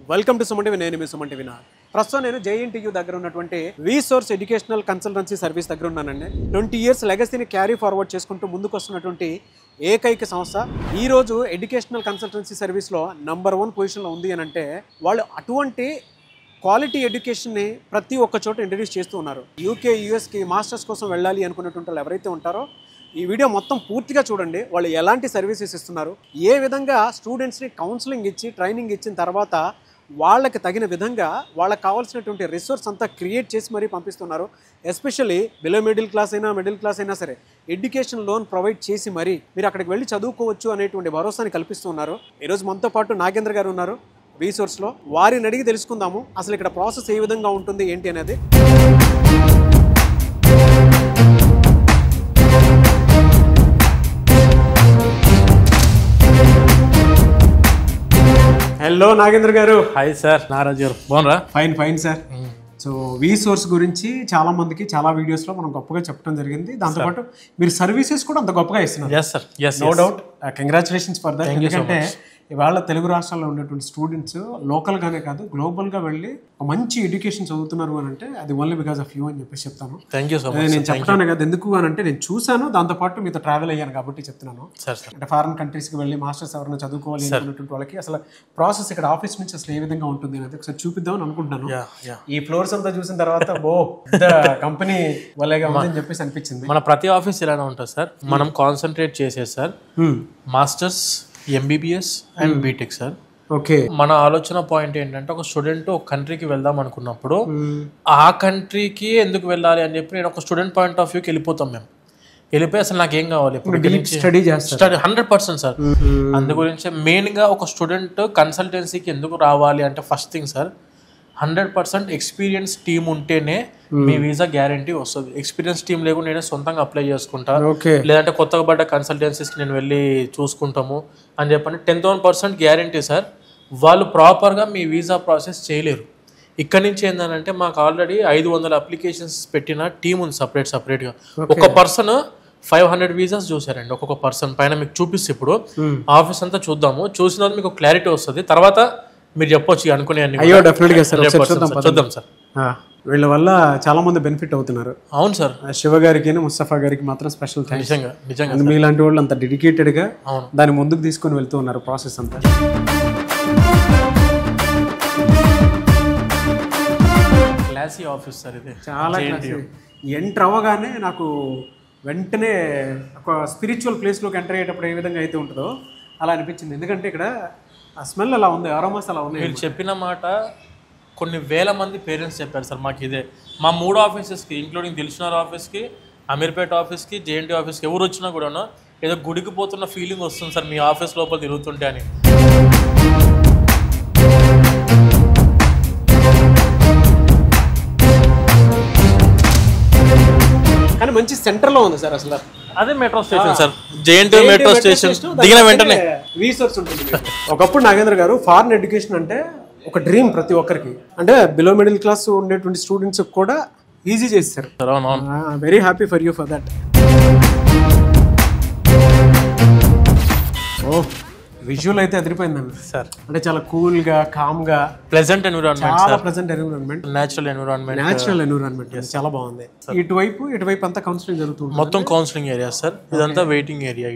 Welcome to Suman TV. నేను మీ Suman TV. ప్రస్తుతం నేను జేఎన్టీయూ దగ్గర ఉన్నటువంటి రీసోర్స్ ఎడ్యుకేషనల్ కన్సల్టెన్సీ సర్వీస్ దగ్గర ఉన్నానండి. 20 years లెగసీని క్యారీ ఫార్వర్డ్ చేసుకుంటూ ముందుకు వస్తున్నటువంటి ఏకైక సంస్థ ఈరోజు ఎడ్యుకేషనల్ కన్సల్టెన్సీ సర్వీస్లో నంబర్ 1 పొజిషన్లో ఉంది అని అంటే వాళ్ళు అటువంటి క్వాలిటీ ఎడ్యుకేషన్ని ప్రతి ఒక్క చోట ఇంట్రడ్యూస్ చేస్తూ ఉన్నారు. యూకే యూఎస్కి మాస్టర్స్ కోసం వెళ్ళాలి అనుకున్నటువంటి వాళ్ళు ఎవరైతే ఉంటారో ఈ వీడియో మొత్తం పూర్తిగా చూడండి. వాళ్ళు ఎలాంటి సర్వీసెస్ ఇస్తున్నారు, ఏ విధంగా స్టూడెంట్స్ని కౌన్సిలింగ్ ఇచ్చి ట్రైనింగ్ ఇచ్చిన తర్వాత వాళ్ళకి తగిన విధంగా వాళ్ళకి కావాల్సినటువంటి రిసోర్స్ అంతా క్రియేట్ చేసి మరీ పంపిస్తున్నారు. ఎస్పెషల్లీ బిలో మిడిల్ క్లాస్ అయినా సరే ఎడ్యుకేషన్ లోన్ ప్రొవైడ్ చేసి మరీ మీరు అక్కడికి వెళ్ళి చదువుకోవచ్చు అనేటువంటి భరోసాని కల్పిస్తున్నారు. ఈరోజు మనతో పాటు నాగేంద్ర గారు ఉన్నారు రీసోర్స్లో. వారిని అడిగి తెలుసుకుందాము అసలు ఇక్కడ ప్రాసెస్ ఏ విధంగా ఉంటుంది ఏంటి అనేది. హలో నాగేంద్ర గారు. Hi sir. నారాజ్ గారు బాగున్నారా? Fine sir. సో రీసోర్స్ గురించి చాలా మందికి చాలా వీడియోస్లో మనం గొప్పగా చెప్పడం జరిగింది. దాంతోపాటు మీరు సర్వీసెస్ కూడా అంత గొప్పగా ఇస్తున్నారు. No doubt. Congratulations for that. ఎందుకంటే ఇవాళ తెలుగు రాష్ట్రాల్లో ఉన్నటువంటి స్టూడెంట్స్ లోకల్గానే కాదు గ్లోబల్గా వెళ్ళి ఒక మంచి ఎడ్యుకేషన్ చదువుతున్నారు అని అంటే అది ఓన్లీ బికాస్ ఆఫ్ యూ అని చెప్పేసి చెప్తాను. Thank you so much. నేను చెప్తాను కదా ఎందుకు అని అంటే నేను చూశాను, దాంతోపాటు మీతో ట్రావెల్ అయ్యాను కాబట్టి చెప్తున్నాను. అంటే ఫారెన్ కంట్రీస్కి వెళ్ళి మాస్టర్స్ ఎవరైనా చదువుకోవాలి అనుకున్నటువంటి వాళ్ళకి అసలు ప్రాసెస్ ఇక్కడ ఆఫీస్ నుంచి అసలు ఏ విధంగా ఉంటుంది అనేది ఒకసారి చూపిద్దామని అనుకుంటున్నాను. ఈ ఫ్లోర్స్ అంతా చూసిన తర్వాత కంపెనీ వాళ్ళగా ఉందని చెప్పేసి అనిపించింది. మన ప్రతి ఆఫీస్ ఇలానే ఉంటుంది సార్. మనం కాన్సన్ట్రేట్ చేసేది sir masters, MBBS and BTech sir. Okay. మన ఆలోచన పాయింట్ ఏంటంటే ఒక స్టూడెంట్ ఒక కంట్రీకి వెళ్దాం అనుకున్నప్పుడు ఆ కంట్రీకి ఎందుకు వెళ్ళాలి అని చెప్పి నేను ఒక స్టూడెంట్ పాయింట్ ఆఫ్ వ్యూకి వెళ్ళిపోతాం. మేము వెళ్ళిపోయి అసలు నాకు ఏం కావాలి స్టడీ 100% సార్. అందు గురించి మెయిన్గా ఒక స్టూడెంట్ కన్సల్టెన్సీకి ఎందుకు రావాలి అంటే first thing sir 100% experience team ఉంటేనే మీ వీసా గ్యారంటీ వస్తుంది. ఎక్స్పీరియన్స్ టీమ్ లేకుండా నేను సొంతంగా అప్లై చేసుకుంటా, లేదంటే కొత్తగా పడ్డ కన్సల్టెన్సీస్కి నేను వెళ్ళి చూసుకుంటాము అని చెప్పండి 10,000% గ్యారంటీ సార్. వాళ్ళు ప్రాపర్గా మీ వీసా ప్రాసెస్ చేయలేరు. ఇక్కడ నుంచి ఏంటంటే మాకు ఆల్రెడీ 500 అప్లికేషన్స్ పెట్టిన టీమ్ ఉంది సపరేట్గా. ఒక పర్సన్ 500 వీసాస్ చూసారండి ఒక్కొక్క పర్సన్ పైన. మీకు చూపిస్తే ఇప్పుడు ఆఫీస్ అంతా చూద్దాము. చూసిన తర్వాత మీకు క్లారిటీ వస్తుంది. తర్వాత మీరు చెప్పొచ్చు అనుకునే చూద్దాం సార్. వీళ్ళ వల్ల చాలా మంది బెనిఫిట్ అవుతున్నారు. అవును సార్. శివ గారికి ముస్తఫా గారికి మాత్రం స్పెషల్ థ్యాంక్స్. నిజంగా మీలాంటి వాళ్ళు అంత డెడికేటెడ్ గా దాన్ని ముందుకు తీసుకొని వెళ్తూ ఉన్నారు ప్రాసెస్ అంతా. క్లాసీ ఆఫీస్ సార్ ఇది. చాలా ఎంటర్ అవ్వగానే నాకు వెంటనే ఒక స్పిరిచువల్ ప్లేస్లోకి ఎంటర్ అయ్యేటప్పుడు ఏ విధంగా అయితే ఉంటుందో అలా అనిపించింది. ఎందుకంటే ఇక్కడ ఆ స్మెల్ అలా ఉంది, అరోమాస్ అలా ఉంది. మీరు చెప్పిన మాట కొన్ని వేల మంది పేరెంట్స్ చెప్పారు సార్ మాకు ఇదే. మా 3 ఆఫీసెస్కి ఇంక్లూడింగ్ దిల్షునగర్ ఆఫీస్కి, అమీర్పేట ఆఫీస్కి, జేఎన్టీ ఆఫీస్కి ఎవరు వచ్చినా కూడా ఏదో గుడికి పోతున్న ఫీలింగ్ వస్తుంది సార్ మీ ఆఫీస్ లోపల తిరుగుతుంటే అని. కానీ మంచి సెంటర్లో ఉంది సార్. అసలు అదే metro station sir. JNT metro station దిగిన వెంటనే రీసోర్స్ ఉంటుంది. ఒకప్పుడు నాగేంద్ర గారు ఫారెన్ ఎడ్యుకేషన్ అంటే ఒక డ్రీమ్ ప్రతి ఒక్కరికి. అంటే బిలో మిడిల్ క్లాస్ ఉండేటువంటి స్టూడెంట్స్ కూడా ఈజీ చేస్తారు. Very happy for you for that. Visual అయితే అదిరిపోయిందండి సార్. అంటే చాలా కూల్ గా, కామ్ గా, ప్లెజెంట్ ఎన్విరాన్మెంట్, చాలా ప్లెజెంట్ ఎన్విరాన్మెంట్, నేచురల్ ఎన్విరాన్మెంట్ చాలా బాగుంది. ఇటువైపు అంతా కౌన్సిలింగ్ జరుగుతుంది. మొత్తం కౌన్సిలింగ్ ఏరియా సార్. ఇదంతా వెయిటింగ్ ఏరియా.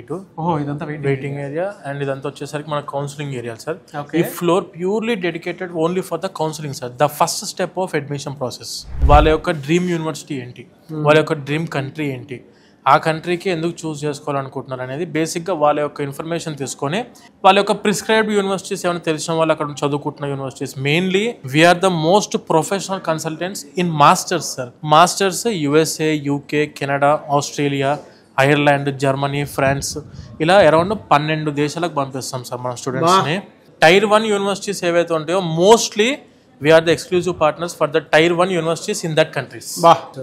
ఇదంతా వెయిటింగ్ ఏరియా అండ్ ఇదంతా వచ్చేసరికి మన కౌన్సిలింగ్ ఏరియా సార్. ఈ floor purely dedicated only for the counselling sir. The first step of admission process. వాళ్ళ యొక్క డ్రీమ్ యూనివర్సిటీ ఏంటి, వాళ్ళ యొక్క డ్రీమ్ కంట్రీ ఏంటి, ఆ కంట్రీకి ఎందుకు చూస్ చేసుకోవాలనుకుంటున్నారు అనేది బేసిక్గా వాళ్ళ యొక్క ఇన్ఫర్మేషన్ తీసుకొని వాళ్ళ యొక్క ప్రిస్క్రైబ్డ్ యూనివర్సిటీస్ ఏమైనా తెలిసిన వాళ్ళు అక్కడ చదువుకుంటున్న universities. Mainly we're the most professional consultants in masters sir. Masters USA, UK, Canada, Australia, Ireland, Germany, France ఇలా అరౌండ్ 12 దేశాలకు పంపిస్తాం సార్ మన స్టూడెంట్స్ని. Tier 1 యూనివర్సిటీస్ ఏవైతే ఉంటాయో mostly we are the exclusive partners for the Tier 1 universities in that countries.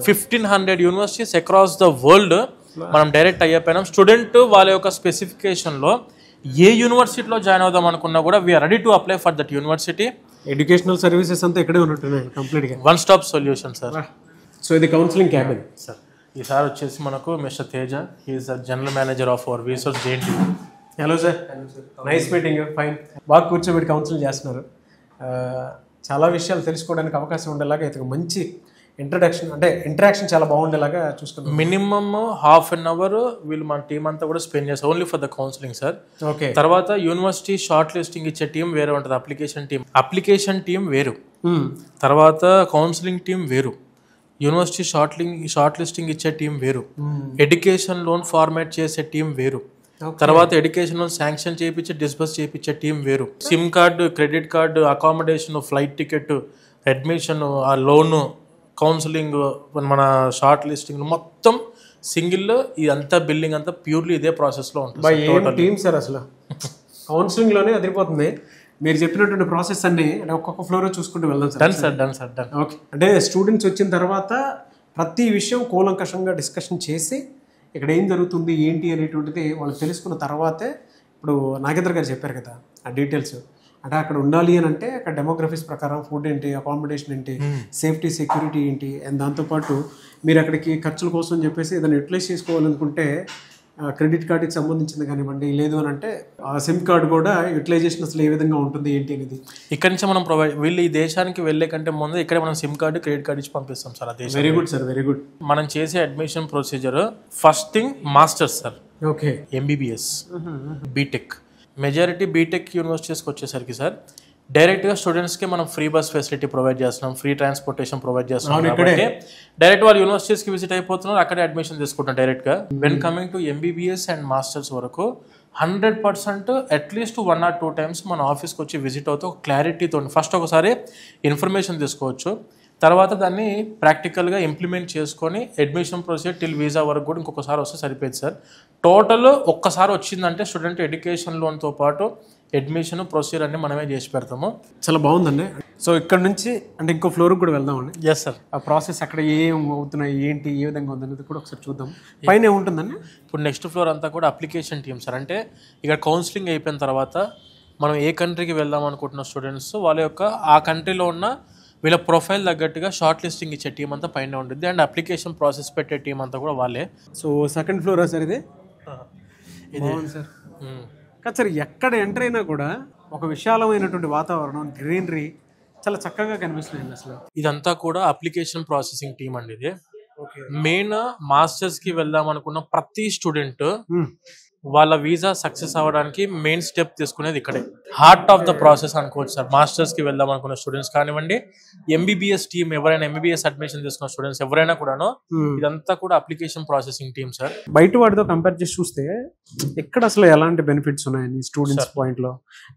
1500 universities across the world మనం direct అయ్యాం. Student వాళ్ళ యొక్క స్పెసిఫికేషన్లో ఏ యూనివర్సిటీలో జాయిన్ అవుదాం అనుకున్నా కూడా we're ready to apply for that university. Educational services అంతా ఇక్కడే ఉంటున్నాయి కంప్లీట్గా. One stop solution sir. So ఇది కౌన్సిలింగ్ క్యాబిన్ సార్. ఈసారి వచ్చేసి మనకు mister Teja, he's the general manager of our resource JNT. Hello sir. Nice meeting. Fine. బాగా కూర్చోబెట్టి కౌన్సిలింగ్ చేస్తున్నారు. చాలా విషయాలు తెలుసుకోవడానికి అవకాశం ఉండేలాగా అయితే మంచి ఇంటరాక్షన్ చాలా బాగుండేలాగా చూసుకున్నాం. మినిమమ్ హాఫ్ అన్ అవర్ వీళ్ళు మన టీం అంతా కూడా స్పెండ్ చేస్తారు only for the counselling sir. Okay. తర్వాత యూనివర్సిటీ షార్ట్ లిస్టింగ్ ఇచ్చే టీం వేరే ఉంటుంది, అప్లికేషన్ టీం వేరు, తర్వాత కౌన్సిలింగ్ టీం వేరు, యూనివర్సిటీ షార్ట్ లిస్టింగ్ ఇచ్చే టీం వేరు, ఎడ్యుకేషన్ లోన్ ఫార్మాట్ చేసే టీం వేరు, తర్వాత ఎడ్యుకేషన్ లోన్ శాంక్షన్ చేయించి డిస్బర్స్ చేయించే టీం వేరు, SIM card, credit card, accommodation, flight ticket, admission, ఆ లోన్, కౌన్సిలింగ్, మన షార్ట్ లిస్టింగ్ మొత్తం సింగిల్ ఇదంతా బిల్లింగ్ అంతా ప్యూర్లీ ఇదే ప్రాసెస్లో ఉంటుంది. టీమ్ సార్ అసలు కౌన్సిలింగ్లోనే అదిరిపోతుంది. మీరు చెప్పినటువంటి ప్రాసెస్ అన్ని ఒక్కొక్క ఫ్లోర్ చూసుకుంటూ వెళ్దాం సార్. Done sir. ఓకే. అంటే స్టూడెంట్స్ వచ్చిన తర్వాత ప్రతి విషయం కూలంకషంగా డిస్కషన్ చేసి ఇక్కడ ఏం జరుగుతుంది ఏంటి అనేటువంటిది వాళ్ళు తెలుసుకున్న తర్వాతే ఇప్పుడు నాగేంద్ర గారు చెప్పారు కదా ఆ డీటెయిల్స్. అంటే అక్కడ ఉండాలి అని అంటే అక్కడ డెమోగ్రఫీస్ ప్రకారం ఫుడ్ ఏంటి, అకామిడేషన్ ఏంటి, సేఫ్టీ సెక్యూరిటీ ఏంటి, అండ్ దాంతోపాటు మీరు అక్కడికి ఖర్చుల కోసం చెప్పేసి ఏదైనా యూటిలైజ్ చేసుకోవాలనుకుంటే క్రెడిట్ కార్డుకి సంబంధించింది కానివ్వండి, లేదు అని అంటే ఆ సిమ్ కార్డు కూడా యూటిలైజేషన్ అసలు ఏ విధంగా ఉంటుంది ఏంటి అనేది ఇక్కడ నుంచి మనం వీళ్ళు ఈ దేశానికి వెళ్ళే కంటే ముందు ఇక్కడ మనం సిమ్ కార్డు, క్రెడిట్ కార్డు ఇచ్చి పంపిస్తాం సార్. అదే very good sir, very good. మనం చేసే admission procedure first thing masters sir. Okay. MBBS, BTech, majority BTech యూనివర్సిటీస్కి వచ్చేసరికి సార్ డైరెక్ట్గా స్టూడెంట్స్కి మనం ఫ్రీ బస్ ఫెసిలిటీ ప్రొవైడ్ చేస్తున్నాం, ఫ్రీ ట్రాన్స్పోర్టేషన్ ప్రొవైడ్ చేస్తున్నాం. డైరెక్ట్ వాళ్ళు యూనివర్సిటీస్కి విజిట్ అయిపోతున్నారు, అక్కడే అడ్మిషన్ తీసుకుంటాం డైరెక్ట్గా. When coming to MBBS and masters వరకు 100% అట్లీస్ట్ 1 or 2 times మన ఆఫీస్కి వచ్చి విజిట్ అవుతూ క్లారిటీతో ఫస్ట్ ఒకసారి ఇన్ఫర్మేషన్ తీసుకోవచ్చు, తర్వాత దాన్ని ప్రాక్టికల్గా ఇంప్లిమెంట్ చేసుకొని అడ్మిషన్ ప్రొసీజర్ టిల్ వీసా వరకు కూడా ఇంకొకసారి వస్తే సరిపోయింది సార్. టోటల్ ఒక్కసారి వచ్చిందంటే స్టూడెంట్ ఎడ్యుకేషన్ లోన్తో పాటు అడ్మిషన్ ప్రొసీజర్ అన్ని మనమే చేసి పెడతాము. చాలా బాగుందండి. సో ఇక్కడ నుంచి అంటే ఇంకో ఫ్లోర్కి కూడా వెళ్దామండి. Yes sir. ఆ ప్రాసెస్ అక్కడ ఏం అవుతున్నాయి ఏంటి ఏ విధంగా ఉందనేది కూడా ఒకసారి చూద్దాం. పైన ఏముంటుందండి? ఇప్పుడు నెక్స్ట్ ఫ్లోర్ అంతా కూడా అప్లికేషన్ టీమ్ సార్. అంటే ఇక్కడ కౌన్సిలింగ్ అయిపోయిన తర్వాత మనం ఏ కంట్రీకి వెళ్దాం అనుకుంటున్న స్టూడెంట్స్ వాళ్ళ యొక్క ఆ కంట్రీలో ఉన్న వీళ్ళ ప్రొఫైల్ తగ్గట్టుగా షార్ట్ లిస్టింగ్ ఇచ్చే టీం అంతా పైన ఉంటుంది, అండ్ అప్లికేషన్ ప్రాసెస్ పెట్టే టీం అంతా కూడా వాళ్ళే. సో సెకండ్ ఫ్లోరా సార్ ఇది? సార్ కాదు సార్, ఎక్కడ ఎంటర్ అయినా కూడా ఒక విశాలమైనటువంటి వాతావరణం, గ్రీనరీ చాలా చక్కగా కనిపిస్తుంది అసలు. ఇదంతా కూడా అప్లికేషన్ ప్రాసెసింగ్ టీం అండి. ఇది మెయిన్ మాస్టర్స్ కి వెళ్దాం అనుకున్న ప్రతి స్టూడెంట్ వాళ్ళ వీసా సక్సెస్ అవ్వడానికి మెయిన్ స్టెప్ తీసుకునేది ఇక్కడే. హార్ట్ ఆఫ్ ద ప్రాసెస్ అనుకోవచ్చు సార్. మాస్టర్స్ కి వెళ్దాం అనుకున్న స్టూడెంట్స్ కానివ్వండి, ఎంబీబీఎస్ టీం ఎవరైనా, ఎంబీబీఎస్ అడ్మిషన్ తీసుకున్న స్టూడెంట్స్ ఎవరైనా కూడాను ఇదంతా కూడా అప్లికేషన్ ప్రాసెసింగ్ టీం సార్. బయట వాటితో కంపేర్ చేసి చూస్తే ఇక్కడ అసలు ఎలాంటి బెనిఫిట్స్ ఉన్నాయని స్టూడెంట్స్ పాయింట్ లో,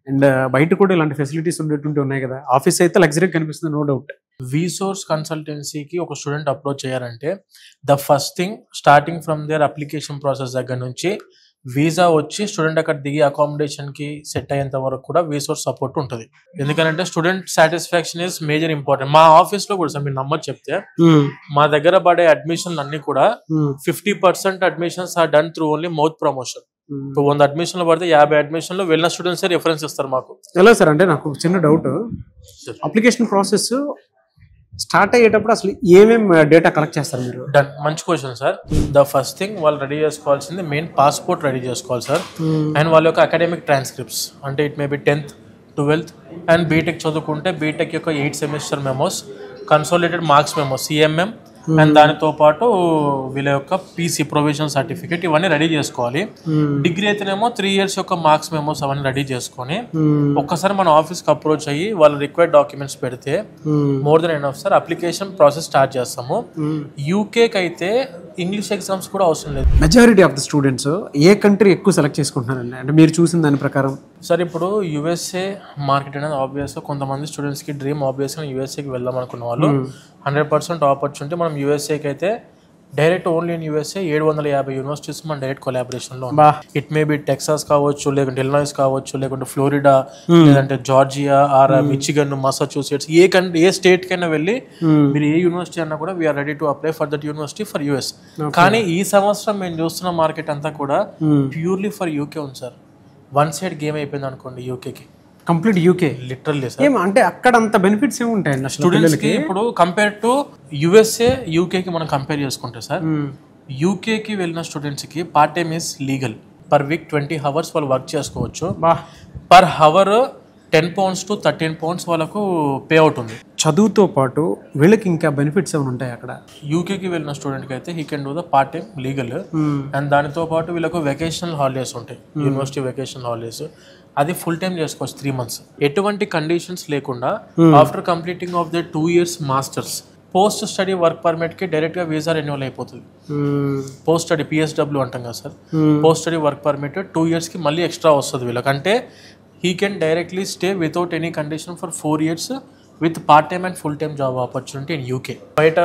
అండ్ బయట కూడా ఇలాంటి ఫెసిలిటీస్ ఉండేటువంటి ఉన్నాయి కదా. ఆఫీస్ అయితే లగ్జరీ కనిపిస్తుంది, నో డౌట్. వీసోర్స్ కన్సల్టెన్సీకి ఒక స్టూడెంట్ అప్రోచ్ చేయాలంటే the first thing starting from their application process దగ్గర నుంచి వీసా వచ్చి స్టూడెంట్ అక్కడ దిగి అకామిడేషన్ కి సెట్ అయ్యేంత వరకు కూడా వీసోర్స్ సపోర్ట్ ఉంటుంది. ఎందుకంటే student satisfaction is major important. మా ఆఫీస్ లో కూడా సార్ మీరు నమ్మరు చెప్తే మా దగ్గర పడే అడ్మిషన్లు అన్ని కూడా 50% admissions are done through only mouth promotion. 100 అడ్మిషన్లు పడితే 50 అడ్మిషన్లు వెళ్ళిన స్టూడెంట్స్ రిఫరెన్స్ ఇస్తారు మాకు. ఎలా సార్? అంటే నాకు చిన్న డౌట్, అప్లికేషన్ ప్రాసెస్ స్టార్ట్ అయ్యేటప్పుడు అసలు ఏమేమి డేటా కలెక్ట్ చేస్తారు మీరు? డన్, మంచి question sir. The first thing వాళ్ళు రెడీ చేసుకోవాల్సింది మెయిన్ పాస్పోర్ట్ రెడీ చేసుకోవాలి సార్. అండ్ వాళ్ళ యొక్క అకాడమిక్ ట్రాన్స్క్రిప్ట్స్, అంటే it may be 10th, 12th and BTech చదువుకుంటే బీటెక్ యొక్క 8 semester memos, consolidated marks memo CMM, and దానితో పాటు వీళ్ళ యొక్క పీసీ ప్రొవిజనల్ సర్టిఫికేట్ ఇవన్నీ రెడీ చేసుకోవాలి. డిగ్రీ అయితేనేమో 3 years యొక్క మార్క్స్ మెమోస్ అవన్నీ రెడీ చేసుకొని ఒక్కసారి మన ఆఫీస్కి అప్రోచ్ అయ్యి వాళ్ళ రిక్వైర్డ్ డాక్యుమెంట్స్ పెడితే more than enough sir. Application process start చేస్తాము. యూకేకి అయితే ఇంగ్లీష్ ఎగ్జామ్స్ కూడా అవసరం లేదు. Majority of the students A country ఎక్కువ సెలెక్ట్ చేసుకుంటున్నారండి అంటే మీరు చూసిన దాని ప్రకారం? సార్ ఇప్పుడు యుఎస్ఏ మార్కెట్ అనేది ఆబ్వియస్గా కొంతమంది స్టూడెంట్స్కి డ్రీమ్, ఆబ్వియస్గా యూఎస్ఏకి వెళ్దాం అనుకున్న వాళ్ళు 100% ఆపర్చునిటీ. మనం యూఎస్ఏకి అయితే direct only in USA 750 universities మన డైరెక్ట్ కొలాబరేషన్లో ఉంది. ఇట్ మే బి టెక్సాస్ కావచ్చు, లేకుంటే ఇలినాయిస్ కావచ్చు, లేకుంటే ఫ్లోరిడా, లేదంటే జార్జియా ఆర్ మిచిగన్, మసాచ్యూసెట్స్, ఏ స్టేట్ కైనా వెళ్ళి మీరు ఏ యూనివర్సిటీ అన్నా కూడా we're ready to apply for that university for US. కానీ ఈ సంవత్సరం మేము చూస్తున్న మార్కెట్ అంతా కూడా ప్యూర్లీ ఫర్ యూకే ఉంది సార్. వన్ సైడ్ గేమ్ అయిపోయింది అనుకోండి యూకేకి, కంప్లీట్ యూకే లిటరల్లీ సార్. అంటే అక్కడ అంత బెనిఫిట్స్ ఏమి ఉంటాయి స్టూడెంట్స్ కి? ఇప్పుడు కంపేర్ టు యుఎస్ఏ యూకేకి మనం కంపేర్ చేసుకుంటే సార్, యూకేకి వెళ్ళిన స్టూడెంట్స్ కి part time is legal. Per week 20 hours వాళ్ళు వర్క్ చేసుకోవచ్చు. పర్ హవర్ £10 to £13 వాళ్ళకు పే అవుట్ ఉంది. చదువుతో పాటు వీళ్ళకి ఇంకా బెనిఫిట్స్ ఏమైనా ఉంటాయి అక్కడ? యూకేకి వెళ్ళిన స్టూడెంట్కి అయితే he can do the part time legal, and దానితో పాటు వీళ్ళకు వెకేషనల్ హాలిడేస్ ఉంటాయి, యూనివర్సిటీ వెకేషనల్ హాలిడేస్. అది ఫుల్ టైం చేసుకోవచ్చు 3 months, ఎటువంటి కండిషన్స్ లేకుండా. After completing of the 2 years masters, post study work permit కి డైరెక్ట్ గా వీసా రెన్యువల్ అయిపోతుంది. పోస్ట్ స్టడీ PSW అంటాం కదా సార్, post study work permit 2 years కి మళ్ళీ ఎక్స్ట్రా వస్తుంది వీళ్ళకంటే. He can directly stay without any condition for 4 years with part time and full time job opportunity in UK. బయట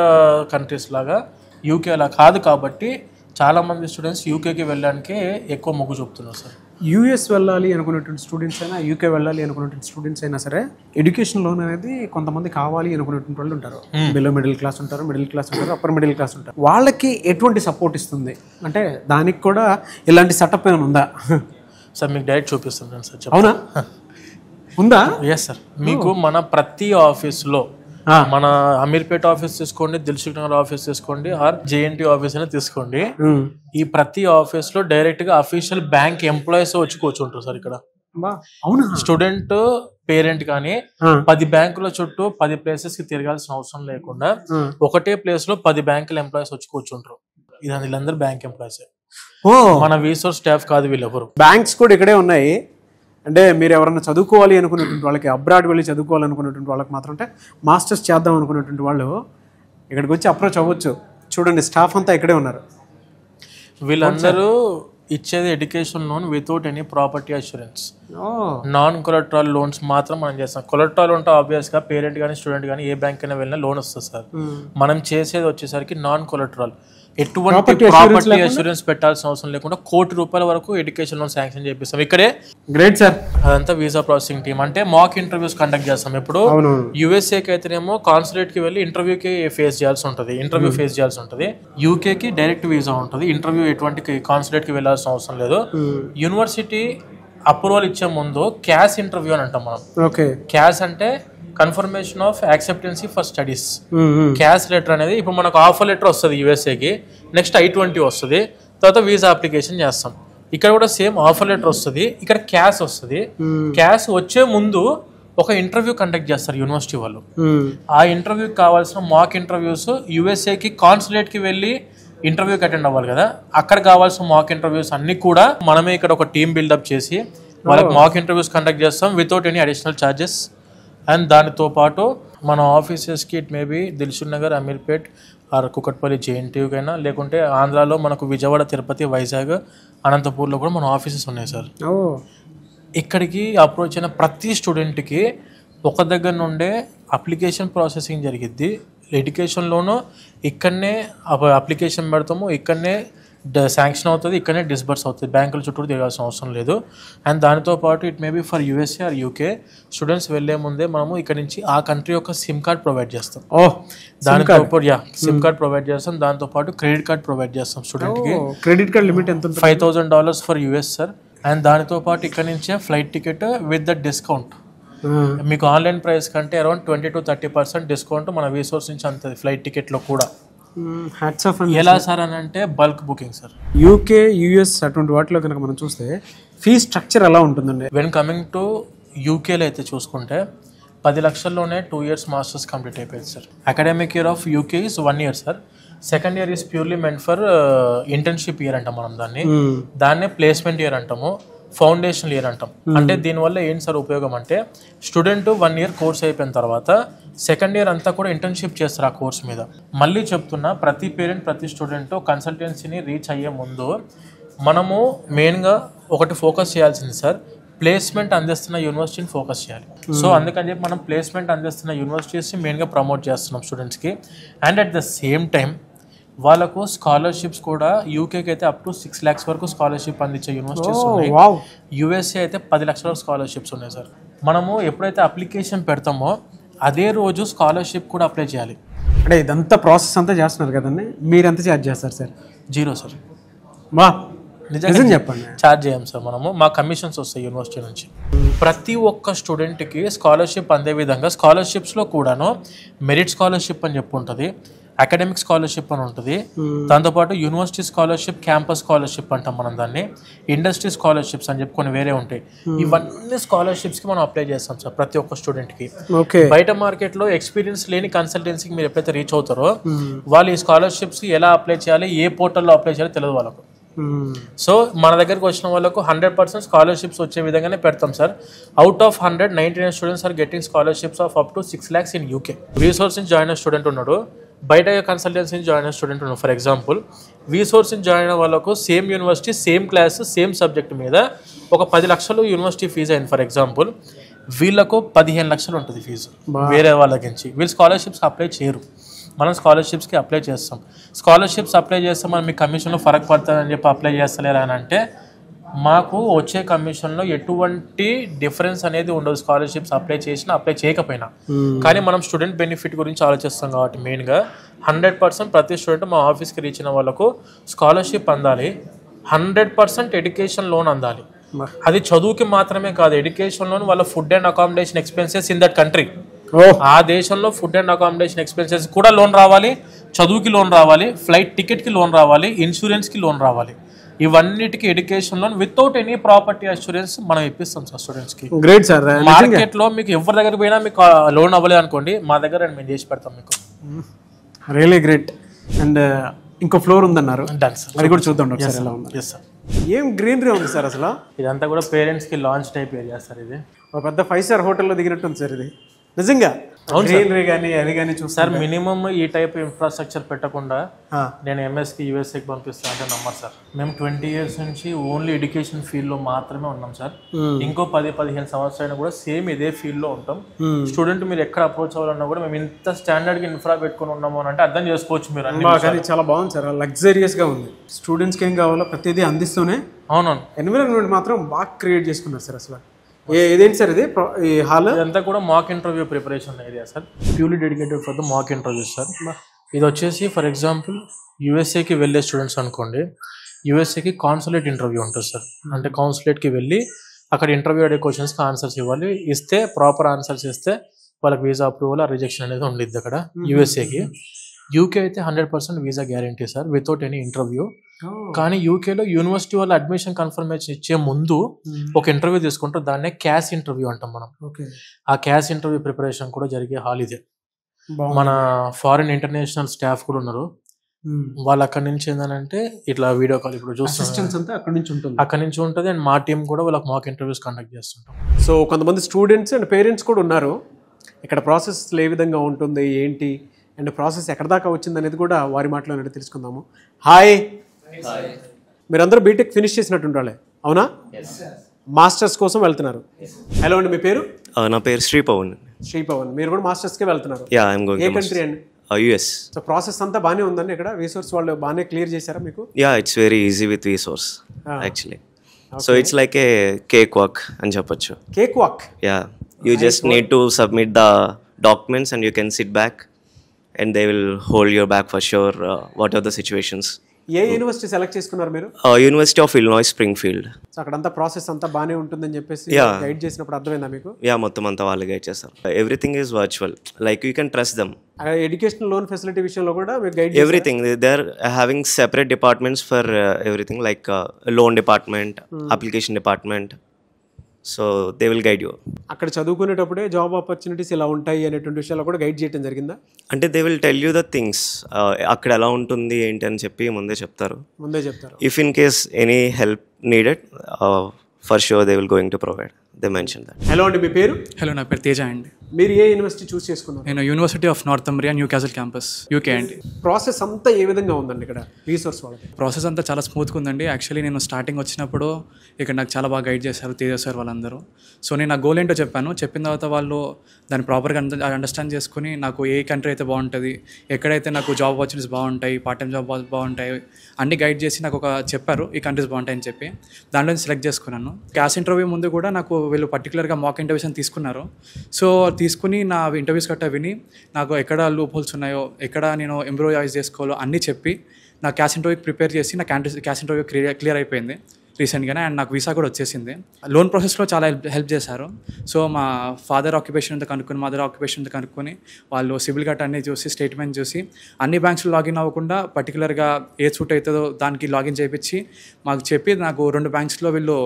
కంట్రీస్ లాగా యూకే అలా కాదు కాబట్టి చాలా మంది స్టూడెంట్స్ యూకేకి వెళ్ళడానికి ఎక్కువ మొగ్గు చూపుతున్నారు సార్. యూఎస్ వెళ్ళాలి అనుకున్నటువంటి స్టూడెంట్స్ అయినా, యూకే వెళ్ళాలి అనుకున్నటువంటి స్టూడెంట్స్ అయినా సరే, ఎడ్యుకేషన్ లోన్ అనేది కొంతమంది కావాలి అనుకున్నటువంటి వాళ్ళు ఉంటారు. బిలో మిడిల్ క్లాస్ ఉంటారు, మిడిల్ క్లాస్ ఉంటారు, అప్పర్ మిడిల్ క్లాస్ ఉంటారు. వాళ్ళకి ఎటువంటి సపోర్ట్ ఇస్తుంది అంటే దానికి కూడా ఇలాంటి సెటప్ ఏమైనా ఉందా? సార్ మీకు డైరెక్ట్ చూపిస్తున్నాను సార్. అవునా, ఉందా? Yes sir. మీకు మన ప్రతి ఆఫీస్లో, మన అమీర్పేట ఆఫీస్ తీసుకోండి, దిల్సుఖ్ నగర్ ఆఫీస్ తీసుకోండి, ఆర్ JNT ఆఫీస్ అయినా తీసుకోండి, ఈ ప్రతి ఆఫీస్ లో డైరెక్ట్ గా అఫీషియల్ బ్యాంక్ ఎంప్లాయీస్ వచ్చి కూర్చుంటారు సార్ ఇక్కడ. అవునా? స్టూడెంట్ పేరెంట్ కానీ 10 బ్యాంకుల చుట్టూ 10 places కి తిరగాల్సిన అవసరం లేకుండా ఒకటే ప్లేస్ లో 10 బ్యాంకుల ఎంప్లాయీస్ వచ్చి కూర్చుంటారు. వీళ్ళందరూ బ్యాంక్ ఎంప్లాయీస్, మన వీసోర్ స్టాఫ్ కాదు వీళ్ళెవరు. బ్యాంక్స్ కూడా ఇక్కడే ఉన్నాయి. అంటే మీరు ఎవరైనా చదువుకోవాలి అనుకున్నటువంటి వాళ్ళకి, అబ్రాడ్ వెళ్ళి చదువుకోవాలనుకున్నటువంటి వాళ్ళకి మాత్రం, అంటే మాస్టర్స్ చేద్దాం అనుకున్నటువంటి వాళ్ళు ఇక్కడికి వచ్చి అప్రోచ్ అవ్వచ్చు. చూడండి, స్టాఫ్ అంతా ఇక్కడే ఉన్నారు. వీళ్ళందరూ ఇచ్చేది education loan without any property assurance, non collateral loans మాత్రం మనం చేస్తాం. కొలెట్రల్ ఉంటే ఆబ్వియస్ గా పేరెంట్ కానీ స్టూడెంట్ కానీ ఏ బ్యాంక్ అయినా వెళ్ళినా లోన్ వస్తుంది సార్. మనం చేసేది వచ్చేసరికి నాన్ కొలెట్రల్, ఎటువంటి ప్రాపర్టీ అష్యూరెన్స్ పెట్టాల్సిన అవసరం లేకుండా ₹1,00,00,000 వరకు ఎడ్యుకేషన్ లోన్ శాంక్షన్ చేపిస్తాం ఇక్కడే. Great sir. అదంతా వీసా ప్రాసెసింగ్ టీమ్. అంటే మాక్ ఇంటర్వ్యూస్ కండక్ట్ చేస్తాం. ఇప్పుడు యూఎస్ఏకి అయితేనేమో కాన్సులేట్ కి వెళ్ళి ఇంటర్వ్యూకి ఫేస్ చేయాల్సి ఉంటుంది, ఇంటర్వ్యూ ఫేస్ చేయాల్సి ఉంటుంది. యూకేకి డైరెక్ట్ వీసా ఉంటుంది, ఇంటర్వ్యూ ఎటువంటి కాన్సులేట్ కి వెళ్ళాల్సిన అవసరం లేదు. యూనివర్సిటీ అప్రూవల్ ఇచ్చే ముందు క్యాష్ ఇంటర్వ్యూ అని అంటాం మనం. క్యాష్ అంటే confirmation of acceptancy for studies. Cash letter అనేది ఇప్పుడు మనకు ఆఫర్ లెటర్ వస్తుంది యూఎస్ఏకి, నెక్స్ట్ I-20 వస్తుంది, తర్వాత వీసా అప్లికేషన్ చేస్తాం. ఇక్కడ కూడా సేమ్ ఆఫర్ లెటర్ వస్తుంది, ఇక్కడ క్యాష్ వస్తుంది. క్యాష్ వచ్చే ముందు ఒక ఇంటర్వ్యూ కండక్ట్ చేస్తారు యూనివర్సిటీ వాళ్ళు. ఆ ఇంటర్వ్యూకి కావాల్సిన మాక్ ఇంటర్వ్యూస్ యూఎస్ఏకి కాన్సులేట్ కి వెళ్ళి ఇంటర్వ్యూకి అటెండ్ అవ్వాలి కదా, అక్కడ కావాల్సిన మాక్ ఇంటర్వ్యూస్ అన్ని కూడా మనమే ఇక్కడ ఒక టీమ్ బిల్డప్ చేసి వాళ్ళకి మాక్ ఇంటర్వ్యూస్ కండక్ట్ చేస్తాం without any additional charges. And దానితో పాటు మన ఆఫీసెస్కి it maybe Dilsukhnagar, Ameerpet or Kukatpally JNTU అయినా, లేకుంటే ఆంధ్రాలో మనకు విజయవాడ, తిరుపతి, వైజాగ్, అనంతపూర్లో కూడా మన ఆఫీసెస్ ఉన్నాయి సార్. ఇక్కడికి అప్రోచ్ అయిన ప్రతి స్టూడెంట్కి ఒక దగ్గర నుండే అప్లికేషన్ ప్రాసెసింగ్ జరిగిద్ది. ఎడ్యుకేషన్లోనూ ఇక్కడనే అప్లికేషన్ పెడతాము, ఇక్కడనే శాంక్షన్ అవుతుంది, ఇక్కడనే డిస్బర్స్ అవుతుంది, బ్యాంకుల చుట్టూ తిరగాల్సిన అవసరం లేదు. అండ్ దానితో పాటు it maybe for USA or UK students వెళ్లే ముందే మనము ఇక్కడ నుంచి ఆ కంట్రీ యొక్క సిమ్ కార్డ్ ప్రొవైడ్ చేస్తాం. దానితో పాటు సిమ్ కార్డ్ ప్రొవైడ్ చేస్తాం, దాంతో పాటు క్రెడిట్ కార్డ్ ప్రొవైడ్ చేస్తాం స్టూడెంట్ కి. క్రెడిట్ కార్డ్ లిమిట్ ఎంత? $5,000 ఫర్ US సార్. అండ్ దానితో పాటు ఇక్కడ నుంచే flight ticket with the discount. మీకు ఆన్లైన్ ప్రైస్ కంటే అరౌండ్ 20 to 30% డిస్కౌంట్ మన వీసోర్స్ నుంచి అంతది ఫ్లైట్ టికెట్ లో కూడా. ఎలా సార్ అని అంటే bulk booking sir. UK, US అటువంటి వాటిలో కనుక మనం చూస్తే ఫీ స్ట్రక్చర్ ఎలా ఉంటుందండి? వెన్ కమింగ్ టు యూకేలో అయితే చూసుకుంటే 10 లక్షల్లోనే 2 years మాస్టర్స్ కంప్లీట్ అయిపోయింది sir. Academic year of UK is 1 year sir. Second year is purely meant for internship year అంటాం మనం దాన్నే ప్లేస్మెంట్ ఇయర్ అంటాము, ఫౌండేషన్ ఇయర్ అంటాం. అంటే దీనివల్ల ఏంటి సార్ ఉపయోగం అంటే, స్టూడెంట్ 1 year కోర్స్ అయిపోయిన తర్వాత సెకండ్ ఇయర్ అంతా కూడా ఇంటర్న్షిప్ చేస్తారు ఆ కోర్స్ మీద. మళ్ళీ చెప్తున్నా, ప్రతి పేరెంట్ ప్రతి స్టూడెంట్ కన్సల్టెన్సీని రీచ్ అయ్యే ముందు మనము మెయిన్గా ఒకటి ఫోకస్ చేయాల్సింది సార్, ప్లేస్మెంట్ అందిస్తున్న యూనివర్సిటీని ఫోకస్ చేయాలి. సో అందుకని చెప్పి మనం ప్లేస్మెంట్ అందిస్తున్న యూనివర్సిటీస్ని మెయిన్గా ప్రమోట్ చేస్తున్నాం స్టూడెంట్స్కి. And at the same time వాళ్ళకు స్కాలర్షిప్స్ కూడా యూకేకి అయితే అప్ టు 6 lakhs వరకు స్కాలర్షిప్ అందించే యూనివర్సిటీస్ ఉన్నాయి. USA అయితే 10 లక్షల స్కాలర్షిప్స్ ఉన్నాయి సార్. మనము ఎప్పుడైతే అప్లికేషన్ పెడతామో అదే రోజు స్కాలర్షిప్ కూడా అప్లై చేయాలి. అంటే ఇదంతా ప్రాసెస్ అంతా చేస్తున్నారు కదండి, మీరు ఎంత ఛార్జ్ చేస్తారు సార్? 0 సార్. నిజంగా చెప్పండి. ఛార్జ్ చేయం సార్ మనము, మా కమిషన్స్ వస్తాయి యూనివర్సిటీ నుంచి. ప్రతి ఒక్క స్టూడెంట్కి స్కాలర్షిప్ అందే విధంగా స్కాలర్షిప్స్లో కూడాను మెరిట్ స్కాలర్షిప్ అని చెప్పి ఉంటుంది, అకాడమిక్ స్కాలర్షిప్ అని ఉంటుంది, దాంతోపాటు యూనివర్సిటీ స్కాలర్షిప్, క్యాంపస్ స్కాలర్షిప్ అంటాం మనం దాన్ని, ఇండస్ట్రీ స్కాలర్షిప్స్ అని చెప్పి కొన్ని వేరే ఉంటాయి. ఇవన్నీ స్కాలర్షిప్స్కి మనం అప్లై చేస్తాం సార్ ప్రతి ఒక్క స్టూడెంట్కి. బయట మార్కెట్లో ఎక్స్పీరియన్స్ లేని కన్సల్టెన్సీకి మీరు ఎప్పుడైతే రీచ్ అవుతారో వాళ్ళు ఈ స్కాలర్షిప్స్కి ఎలా అప్లై చేయాలి, ఏ పోర్టల్లో అప్లై చేయాలో తెలియదు వాళ్ళకు. సో మన దగ్గరికి వచ్చిన వాళ్ళకు 100% స్కాలర్షిప్స్ వచ్చే విధంగానే పెడతాం sir. Out of 100, 99 students are getting scholarships of up to 6 lakhs in UK. Resource నుంచి జాయిన్ అయిన స్టూడెంట్ ఉన్నాడు, బయట కన్సల్టెన్సీ నుంచి జాయిన్ అయిన స్టూడెంట్ ఉన్నాడు. ఫర్ ఎగ్జాంపుల్ వీసోర్స్ నుంచి జాయిన్ అయిన వాళ్ళకు same university, same class, same subject మీద ఒక 10 లక్షలు యూనివర్సిటీ ఫీజు అయింది ఫర్ ఎగ్జాంపుల్, వీళ్ళకు 15 లక్షలు ఉంటుంది ఫీజు వేరే వాళ్ళకి నుంచి. వీళ్ళు స్కాలర్షిప్స్ అప్లై చేయరు, మనం స్కాలర్షిప్స్కి అప్లై చేస్తాం. స్కాలర్షిప్స్ అప్లై చేస్తే మనం మీ కమిషన్లో ఫరక్ పడుతుందని చెప్పి అప్లై చేస్తలేరా అని అంటే మాకు వచ్చే కమిషన్లో ఎటువంటి డిఫరెన్స్ అనేది ఉండదు, స్కాలర్షిప్స్ అప్లై చేసినా అప్లై చేయకపోయినా. కానీ మనం స్టూడెంట్ బెనిఫిట్ గురించి ఆలోచిస్తాం కాబట్టి మెయిన్గా 100% ప్రతి స్టూడెంట్ మా ఆఫీస్కి రీచ్ అయిన వాళ్ళకు స్కాలర్షిప్ అందాలి, 100% ఎడ్యుకేషన్ లోన్ అందాలి. అది చదువుకి మాత్రమే కాదు, ఎడ్యుకేషన్ లోన్ వాళ్ళ food and accommodation expenses in that country, ఆ దేశంలో ఫుడ్ అండ్ అకామిడేషన్ ఎక్స్పెన్సెస్ కూడా లోన్ రావాలి, చదువుకి లోన్ రావాలి, ఫ్లైట్ టికెట్కి లోన్ రావాలి, ఇన్సూరెన్స్కి లోన్ రావాలి. ఇవన్నిటికి education loan without any property assurance మనం ఇప్పిస్తాం సార్ స్టూడెంట్స్కి. Great sir. మార్కెట్లో మీకు ఎవరి దగ్గర పోయినా మీకు లోన్ అవ్వలేదు అనుకోండి, మా దగ్గర మేము చేసి పెడతాం మీకు. Really great. అండ్ ఇంకో ఫ్లోర్ ఉందన్నారు, డన్ సార్, అది కూడా చూద్దాం ఒకసారి ఎలా ఉంది. Yes sir. ఏం గ్రీనరీ ఉంది సార్ అసలు. ఇదంతా కూడా పేరెంట్స్కి లాంచ్ టైప్ ఏరియా సార్. ఇది ఒక పెద్ద 5-star హోటల్లో దిగినట్టు ఉంది సార్ ఇది నిజంగా. గ్రీనరీ కానీ అది కానీ చూస్తారు. మినిమం ఈ టైప్ ఇన్ఫ్రాస్ట్రక్చర్ పెట్టకుండా నేను ఎంఎస్కి యూఎస్ఏకి పంపిస్తా అంటే నమ్మరు సార్. మేము 20 years నుంచి ఓన్లీ ఎడ్యుకేషన్ ఫీల్డ్లో మాత్రమే ఉన్నాం సార్. ఇంకో 10-15 సంవత్సరాలు కూడా సేమ్ ఇదే ఫీల్డ్లో ఉంటాం. స్టూడెంట్ మీరు ఎక్కడ అప్రోచ్ అవ్వాలన్నా కూడా మేము ఇంత స్టాండర్డ్గా ఇన్ఫ్రా పెట్టుకుని ఉన్నాము అంటే అర్థం చేసుకోవచ్చు మీరు. కానీ చాలా బాగుంది సార్, లగ్జరియస్గా ఉంది. స్టూడెంట్స్కి ఏం కావాలో ప్రతిదీ అందిస్తూనే. అవునవును. ఎన్విరాన్మెంట్ మాత్రం బాగా క్రియేట్ చేసుకున్నారు సార్ అసలు. ఏదేంటి సార్ ఇది ఈ హాల్? ఇదంతా కూడా mock interview preparation area sir, purely dedicated for the mock interviews sir. ఇది వచ్చేసి ఫర్ ఎగ్జాంపుల్ యూఎస్ఏకి వెళ్ళే స్టూడెంట్స్ అనుకోండి, యూఎస్ఏకి కాన్సులేట్ ఇంటర్వ్యూ ఉంటుంది సార్. అంటే కాన్సులేట్కి వెళ్ళి అక్కడ ఇంటర్వ్యూ అడిగే క్వశ్చన్స్కి ఆన్సర్స్ ఇవ్వాలి, ఇస్తే ప్రాపర్ ఆన్సర్స్ ఇస్తే వాళ్ళకి వీసా అప్రూవల్, రిజెక్షన్ అనేది ఉండిద్ది అక్కడ యూఎస్ఏకి. యూకే అయితే 100% visa guarantee sir without any interview. కానీ యూకేలో యూనివర్సిటీ వాళ్ళు అడ్మిషన్ కన్ఫర్మేషన్ ఇచ్చే ముందు ఒక ఇంటర్వ్యూ తీసుకుంటారు, దాన్నే క్యాష్ ఇంటర్వ్యూ అంటాం మనం. ఆ క్యాష్ ఇంటర్వ్యూ ప్రిపరేషన్ కూడా జరిగే హాల్ ఇదే. మన ఫారిన్ ఇంటర్నేషనల్ స్టాఫ్ కూడా ఉన్నారు, వాళ్ళు అక్కడి నుంచి ఏంటంటే ఇట్లా వీడియో కాల్ ఇప్పుడు చూస్తాం అక్కడి నుంచి ఉంటుంది. అండ్ మా టీం కూడా వాళ్ళకి మాక్ ఇంటర్వ్యూస్ కండక్ట్ చేస్తుంటాం. సో కొంతమంది స్టూడెంట్స్ అండ్ పేరెంట్స్ కూడా ఉన్నారు. ఇక్కడ ప్రాసెస్ ఏ విధంగా ఉంటుంది ఏంటి అండ్ ప్రాసెస్ ఎక్కడ దాకా వచ్చింది అనేది కూడా వారి మాటలో తెలుసుకుందాము. హాయ్, మీరందరూ బీటెక్ ఫినిష్ చేసినట్టు ఉండాలి, అవునా? మాస్టర్స్ కోసం వెళ్తున్నారు. హలో అండి, మీ పేరు? నా పేరు శ్రీపవన్. శ్రీపవన్, మీరు కూడా మాస్టర్స్కి వెళ్తున్నారు. ఏ కంట్రీ అండి? యుఎస్. సో ప్రాసెస్ అంతా బాగానే ఉందండి ఇక్కడ? వీసోర్స్ వాళ్ళు బాగానే క్లియర్ చేశారా మీకు? It's very easy with వీసోర్స్ actually. So it's like A cake walk అని చెప్పొచ్చు. Cake walk? You just need to submit the documents and you can SIT back and they will hold your back for sure whatever the situations. A university select చేసుకున్నారు మీరు? University of Illinois Springfield. So అక్కడంతా process అంతా బాగానే ఉంటుందని చెప్పేసి guide చేసినప్పుడు అర్థమైందా మీకు? మొత్తం అంతా వాళ్ళు గైడ్ చేస్తారు. Everything is virtual, like you can trust them. Educational loan facility విషయంలో కూడా మీరు guide everything. They are having separate departments for everything, like loan department, application department. So they will guide you. అక్కడ చదువుకునేటప్పుడే job opportunities ఇలా ఉంటాయి అనేటువంటి విషయాలు కూడా గైడ్ చేయడం జరిగిందా? అంటే they will tell you the things, అక్కడ ఎలా ఉంటుంది ఏంటి అని చెప్పి ముందే చెప్తారు. If in case any help needed for sure they will going to provide. They mention that. Hello అండి, మీ పేరు? హలో, నా పేరు తేజ అండి. మీరు ఏ యూనివర్సిటీ చూస్ చేసుకున్నారు? నేను university of Northumbria Newcastle campus, UK అండి. ప్రాసెస్ అంతా ఏ విధంగా ఉందండి ఇక్కడ రీసోర్స్ వాళ్ళకి? ప్రాసెస్ అంతా చాలా స్మూత్గా ఉందండి. యాక్చువల్లీ నేను స్టార్టింగ్ వచ్చినప్పుడు ఇక్కడ నాకు చాలా బాగా గైడ్ చేశారు తేజ సార్ వాళ్ళందరూ. సో నేను నా గోల్ ఏంటో చెప్పాను, చెప్పిన తర్వాత వాళ్ళు దాన్ని ప్రాపర్గా అండర్స్టాండ్ చేసుకుని నాకు ఏ కంట్రీ అయితే బాగుంటుంది, ఎక్కడైతే నాకు జాబ్ ఆపర్చునిటీస్ బాగుంటాయి, పార్ట్ టైం జాబ్ బాగుంటాయి అన్ని గైడ్ చేసి నాకు ఒక చెప్పారు ఈ కంట్రీస్ బాగుంటాయని చెప్పి. దాంట్లో సెలెక్ట్ చేసుకున్నాను. క్యాష్ ఇంటర్వ్యూ ముందు కూడా నాకు వీళ్ళు పర్టికులర్గా మాక్ ఇంటర్వ్యూస్ అని తీసుకున్నారు. సో తీసుకుని నా ఇంటర్వ్యూస్ గట్టా విని నాకు ఎక్కడ లూప్ హోల్స్ ఉన్నాయో, ఎక్కడ నేను ఇంప్రూవైజ్ చేసుకోవాలో అన్నీ చెప్పి నా క్యాష్ ఇంటర్వ్యూకి ప్రిపేర్ చేసి నా క్యాష్ ఇంటర్వ్యూ క్లియర్ అయిపోయింది. రీసెంట్గానే, అండ్ నాకు వీసా కూడా వచ్చేసింది. లోన్ ప్రాసెస్లో చాలా హెల్ప్ చేశారు. సో మా ఫాదర్ ఆక్యుపేషన్ అంతా కనుక్కొని, మదర్ ఆక్యుపేషన్ అంతా కనుక్కొని, వాళ్ళు సిబిల్ గట్ అన్నీ చూసి, స్టేట్మెంట్ చూసి, అన్ని బ్యాంక్స్లో లాగిన్ అవ్వకుండా పర్టికులర్గా ఏ సూట్ అవుతుందో దానికి లాగిన్ చేయించి మాకు చెప్పి, నాకు 2 బ్యాంక్స్లో వీళ్ళు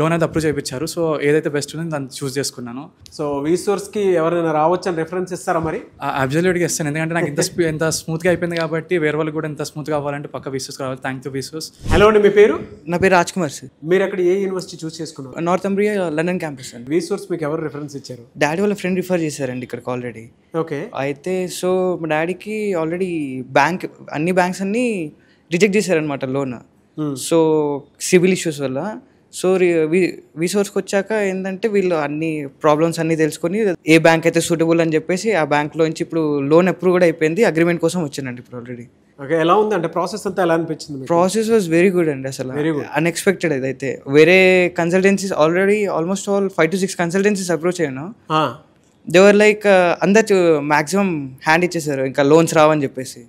లోన్ అయితే అప్రూవ్ చేయించారు. సో ఏదైతే బెస్ట్ ఉందో దాన్ని చూస్ చేసుకున్నాను. సో వీసోర్స్కి ఎవరైనా రావచ్చు అని రెఫరెన్స్ ఇస్తారా మరి? అబ్జల్యూట్గా ఇస్తాను, ఎందుకంటే నాకు ఇంత స్మూత్గా అయిపోయింది కాబట్టి వేరే వాళ్ళకి కూడా ఇంత స్మూత్గా కావాలంటే పక్క వీసోర్స్ కావాలి. Thank you వీసోర్స్. హలో అండి, మీ పేరు? నా పేరు రాజ్ కుమార్ సార్. మీరు అక్కడ ఏ యూనివర్సిటీ చూస్ చేసుకున్నారు? నార్థంబ్రియా లండన్ క్యాంపస్ అండి. వీసోర్స్ మీకు ఎవరు రిఫరెన్స్ ఇచ్చారు? డాడీ వాళ్ళ ఫ్రెండ్ రిఫర్ చేశారండి ఇక్కడికి ఆల్రెడీ. ఓకే. అయితే సో మా డాడీకి ఆల్రెడీ అన్ని బ్యాంక్స్ అన్నీ రిజెక్ట్ చేశారనమాట లోన్. సో సివిల్ ఇష్యూస్ వల్ల. సో వీసోర్స్కి వచ్చాక ఏంటంటే వీళ్ళు అన్ని ప్రాబ్లమ్స్ అన్నీ తెలుసుకొని ఏ బ్యాంక్ అయితే సూటబుల్ అని చెప్పేసి ఆ బ్యాంక్లోంచి ఇప్పుడు లోన్ అప్రూవ్ కూడా అయిపోయింది. అగ్రిమెంట్ కోసం వచ్చానండి ఇప్పుడు ఆల్రెడీ. ఓకే, ఎలా ఉంది అంటే ప్రాసెస్ అంతా ఎలా అనిపించింది? ప్రాసెస్ వాజ్ వెరీ గుడ్ అండి. అసలు అన్ఎక్స్పెక్టెడ్. ఇదైతే వేరే consultancies already almost 5 to 6 consultancies approach అయ్యాను. దేవర్ లైక్ అందరు మ్యాక్సిమం హ్యాండ్ ఇచ్చేసారు, ఇంకా లోన్స్ రావని చెప్పేసి.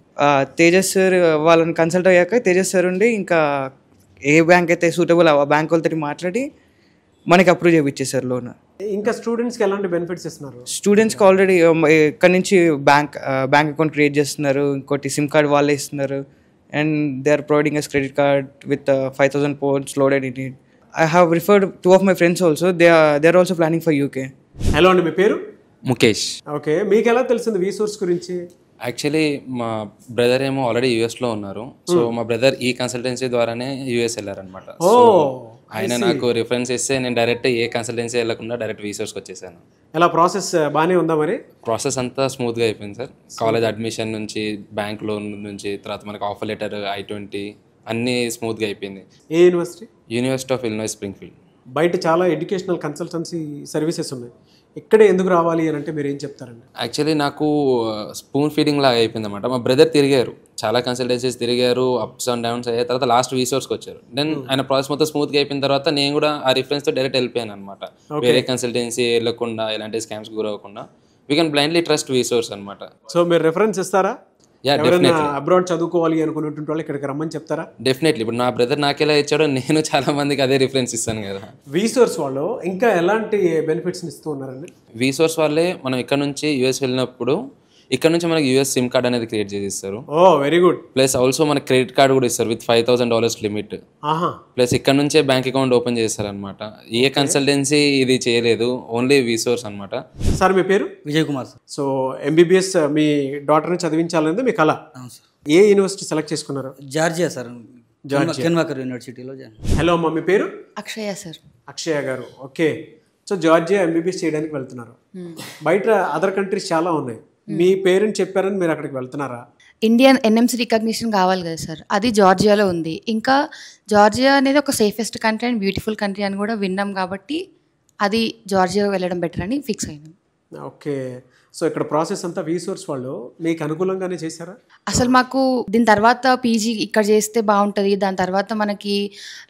తేజస్ సార్ వాళ్ళని కన్సల్ట్ అయ్యాక తేజస్ సార్ ఉండి ఇంకా ఏ బ్యాంక్ అయితే సూటబుల్ ఆ బ్యాంక్ వాళ్ళతో మాట్లాడి మనకి అప్రూవ్ చేయించేసారు లోన్. ఇంకా స్టూడెంట్స్కి ఎలాంటి బెనిఫిట్స్ ఇస్తున్నారు? స్టూడెంట్స్కి ఆల్రెడీ ఇక్కడ నుంచి బ్యాంక్ అకౌంట్ క్రియేట్ చేస్తున్నారు, ఇంకోటి సిమ్ కార్డ్ వాళ్ళే ఇస్తున్నారు. And they are providing us credit card with 5,000 points loaded in it. I have referred 2 of my friends also. They are also planning for UK. Hello అండి, మీ పేరు? Mukesh. Okay, మీకు ఎలా తెలిసింది వీసోర్స్ గురించి? యాక్చువల్లీ మా బ్రదర్ ఏమో ఆల్రెడీ యూఎస్లో ఉన్నారు. సో మా బ్రదర్ ఈ కన్సల్టెన్సీ ద్వారానే యూఎస్ వెళ్ళారనమాట. సో ఆయన నాకు రిఫరెన్స్ ఇస్తే నేను డైరెక్ట్ ఏ కన్సల్టెన్సీ వెళ్ళకుండా డైరెక్ట్ వీసోర్స్కి వచ్చేసాను. ఎలా ప్రాసెస్ బాగానే ఉందా మరి? ప్రాసెస్ అంతా స్మూత్గా అయిపోయింది సార్. కాలేజ్ అడ్మిషన్ నుంచి, బ్యాంక్ లోన్ నుంచి, తర్వాత మనకి ఆఫర్ లెటర్, I-20 అన్నీ స్మూత్గా అయిపోయింది. ఏ university? University of Illinois Springfield. బయట చాలా ఎడ్యుకేషనల్ కన్సల్టెన్సీ సర్వీసెస్ ఉన్నాయి, ఇక్కడే ఎందుకు రావాలి అని అంటే మీరు ఏం చెప్తారండి? యాక్చువల్లీ నాకు స్పూన్ ఫీడింగ్ లాగా అయిపోయింది అనమాట. మా బ్రదర్ తిరిగారు, చాలా కన్సల్టెన్సీస్ తిరిగారు, అప్స్ అండ్ డౌన్స్ అయ్యాయి. తర్వాత లాస్ట్ వీసోర్స్కి వచ్చారు. దెన్ ఆయన ప్రాసెస్ మొత్తం స్మూత్గా అయిపోయిన తర్వాత నేను కూడా ఆ రిఫరెన్స్తో డైరెక్ట్ వెళ్ళిపోయాను అనమాట. వేరే కన్సల్టెన్సీ వెళ్ళకుండా, ఇలాంటి స్కామ్స్ గురవ్వకుండా we can blindly trust Vsource అనమాట. సో మీరు రిఫరెన్స్ ఇస్తారా? ఎవరైనా అబ్రాడ్ చదువుకోవాలి అనుకున్నటువంటి వాళ్ళు ఇక్కడికి రమ్మని చెప్తారా? డెఫినెట్లీ. ఇప్పుడు నా బ్రదర్ నాకెలా ఇచ్చాడో నేను చాలా మందికి అదే రిఫరెన్స్ ఇస్తాను కదా. వీసోర్స్ వాళ్ళు ఇంకా ఎలాంటి బెనిఫిట్స్ ఇస్తూ ఉన్నారండి? వీసోర్స్ వాళ్ళే మనం ఇక్కడ నుంచి యూఎస్ వెళ్ళినప్పుడు ఇక్కడ నుంచి మనకి యూఎస్ సిమ్ కార్డ్ అనేది క్రియేట్ చేసి ఇస్తారు. ఓ వెరీ గుడ్. ప్లస్ ఆల్సో మనకి క్రెడిట్ కార్డ్ కూడా ఇస్తారు విత్ $5,000 లిమిట్. ప్లస్ ఇక్కడ నుంచే బ్యాంక్ అకౌంట్ ఓపెన్ చేస్తారు అనమాట. ఏ కన్సల్టెన్సీ ఇది చేయలేదు, ఓన్లీ వీసోర్స్ అనమాట. సార్ మీ పేరు? Vijay Kumar sir. So MBBS మీ డాటర్ని చదివించాలనేది మీ కళ. ఏ యూనివర్సిటీ సెలెక్ట్ చేసుకున్నారు? జార్జియా సార్, కెన్వాకర్ యూనివర్సిటీలో. హలో అమ్మ, మీ పేరు? అక్షయ సార్. అక్షయ గారు. ఓకే, సో జార్జియా MBBS చేయడానికి వెళ్తున్నారు. బయట అదర్ కంట్రీస్ చాలా ఉన్నాయి, మీ పేరెంట్స్ చెప్పారని మీరు అక్కడికి వెళ్తున్నారా? ఇండియన్ NMC రికగ్నిషన్ కావాలి కదా సార్, అది జార్జియాలో ఉంది. ఇంకా జార్జియా అనేది ఒక safest country and beautiful country అని కూడా విన్నాం కాబట్టి అది జార్జియా వెళ్ళడం బెటర్ అని ఫిక్స్ అయినాం. ఓకే, సో ఇక్కడ ప్రాసెస్ అంతా వీసోర్స్ వాళ్ళు మీకు అనుకూలంగానే చేశారా? అసలు మాకు దీని తర్వాత PG ఇక్కడ చేస్తే బాగుంటుంది, దాని తర్వాత మనకి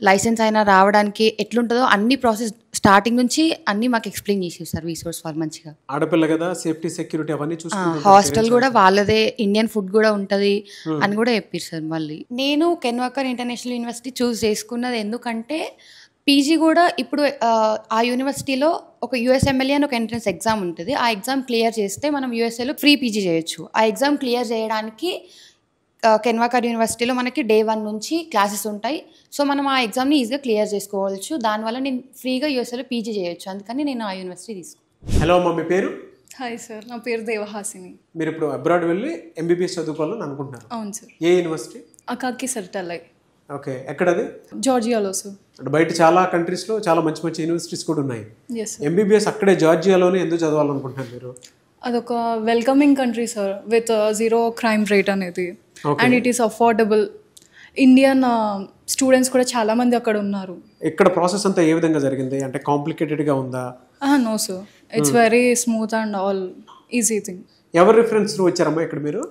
లైసెన్స్ అయినా రావడానికి ఎట్లుంటుందో అన్ని ప్రాసెస్ స్టార్టింగ్ నుంచి అన్ని మాకు ఎక్స్ప్లెయిన్ చేసేది సార్ వీసోర్స్ వాళ్ళు మంచిగా. ఆడపిల్ల కదా, సేఫ్టీ సెక్యూరిటీ అవన్నీ చూసుకుంటారు. హాస్టల్ కూడా వాళ్ళదే, ఇండియన్ ఫుడ్ కూడా ఉంటుంది అని కూడా చెప్పారు సార్. మళ్ళీ నేను కెన్వాకర్ ఇంటర్నేషనల్ యూనివర్సిటీ చూస్ చేసుకున్నది ఎందుకంటే PG కూడా ఇప్పుడు ఆ యూనివర్సిటీలో ఒక USMLE అని ఒక ఎంట్రన్స్ ఎగ్జామ్ ఉంటుంది. ఆ ఎగ్జామ్ క్లియర్ చేస్తే మనం USAలో ఫ్రీ PG చేయొచ్చు. ఆ ఎగ్జామ్ క్లియర్ చేయడానికి కెన్వాకర్ యూనివర్సిటీలో మనకి Day 1 నుంచి క్లాసెస్ ఉంటాయి. సో మనం ఆ ఎగ్జామ్ని ఈజీగా క్లియర్ చేసుకోవచ్చు. దానివల్ల నేను ఫ్రీగా USAలో PG చేయొచ్చు. అందుకని నేను ఆ యూనివర్సిటీ తీసుకున్నాను. హలో అమ్మ, మీ పేరు? హాయ్ సార్, నా పేరు దేవహాసిని. మీరు ఇప్పుడు అబ్రాడ్ వెళ్ళి MBBS చదువుకోవాలని అనుకుంటున్నారు? అవును సార్. ఏ యూనివర్సిటీ? అకాకి సర్టలై. ఓకే, ఎక్కడది? జార్జియాలో సార్. అంటే బయట చాలా కంట్రీస్లో చాలా మంచి మంచి యూనివర్సిటీస్ కూడా ఉన్నాయి. ఎస్. MBBS అక్కడే జార్జియాలోనే ఎందుకు చదవాలనుకుంటున్నారు మీరు? అదొక welcoming country sir with 0 crime rate అనేది. And it is affordable. Indian students కూడా చాలా మంది అక్కడ ఉన్నారు. ఇక్కడ ప్రాసెస్ అంతా ఏ విధంగా జరిగింది? అంటే కాంప్లికేటెడ్గా ఉందా? No sir, it's very smooth and all easy thing. ఎవరు రిఫరెన్స్ వచ్చారమ్మా ఇక్కడ మీరు?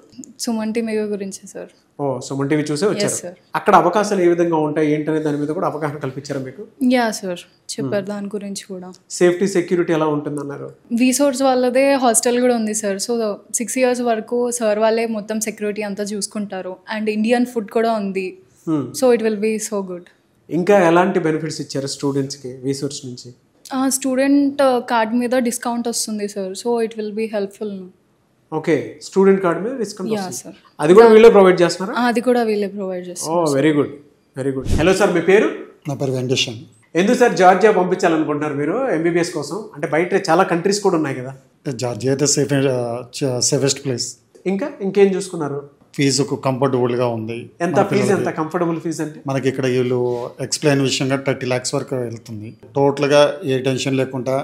సుమన్ టీవీ గురించి సార్. ఓ, సుమన్ టీవీ చూసే వచ్చారు. అక్కడ అవకాశాలు ఏ విధంగా ఉంటాయి ఏంటనే దాని మీద కూడా అవగాహన కల్పించారా మీకు? యా సార్, చెప్పారు దాని గురించి కూడా. సేఫ్టీ సెక్యూరిటీ ఎలా ఉంటుంది అన్నారు? వీసోర్స్ వాళ్ళదే హాస్టల్ కూడా ఉంది సార్. సో 6 years వరకు సార్ వాళ్ళే మొత్తం సెక్యూరిటీ అంతా చూసుకుంటారు. అండ్ ఇండియన్ ఫుడ్ కూడా ఉంది. So it will be so good. ఇంకా ఎలాంటి బెనిఫిట్స్ ఇచ్చారు స్టూడెంట్స్కి వీసోర్స్ నుంచి? స్టూడెంట్ కార్డ్ మీద డిస్కౌంట్ వస్తుంది sir, so it will be helpful. Okay, student card మీద డిస్కౌంట్ యా వస్తుంది. సార్, అది కూడా వీళ్ళే ప్రొవైడ్ చేస్తున్నారా? అది కూడా వీళ్ళే ప్రొవైడ్ చేస్తారు. Oh very good, very good. Hello sir, మీ పేరు? నా పేరు వెంకటేశన్. ఎందుకు సార్ జార్జియా పంపించాలనుకుంటున్నారు మీరు ఎంబీబీఎస్ కోసం? అంటే బయట చాలా కంట్రీస్ కూడా ఉన్నాయి కదా. జార్జియా అయితే సేఫెస్ట్ ప్లేస్. ఇంకేం చూసుకున్నారు? ఫీజు కంఫర్టబుల్గా ఉంది. ఎంత ఫీజు? ఎంత కంఫర్టబుల్ ఫీజు అంటే? మనకి ఇక్కడ వీళ్ళు ఎక్స్ప్లెయిన్ విషయంగా 30 lakhs వరకు వెళ్తుంది. టోటల్గా ఏ టెన్షన్ లేకుండా